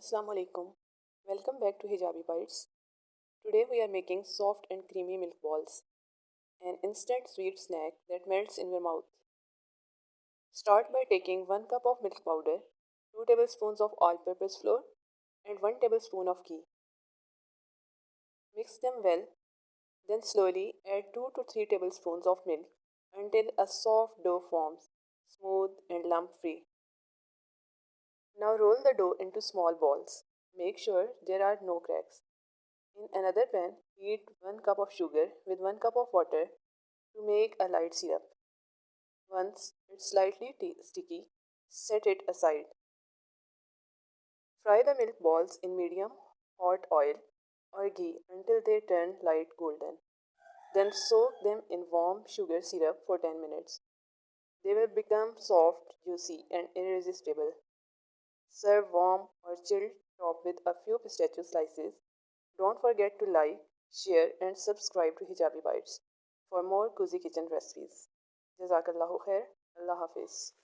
Assalamualaikum. Welcome back to Hijabi Bites. Today we are making soft and creamy milk balls, an instant sweet snack that melts in your mouth. Start by taking 1 cup of milk powder, 2 tablespoons of all-purpose flour, and 1 tablespoon of ghee. Mix them well, then slowly add 2 to 3 tablespoons of milk until a soft dough forms, smooth and lump-free. Now roll the dough into small balls. Make sure there are no cracks. In another pan, heat 1 cup of sugar with 1 cup of water to make a light syrup. Once it's slightly sticky, set it aside. Fry the milk balls in medium hot oil or ghee until they turn light golden. Then soak them in warm sugar syrup for 10 minutes. They will become soft, juicy, and irresistible. Serve warm or chilled, topped with a few pistachio slices. Don't forget to like, share, and subscribe to Hijabi Bites for more cozy kitchen recipes. JazakAllahu Khair. Allah Hafiz.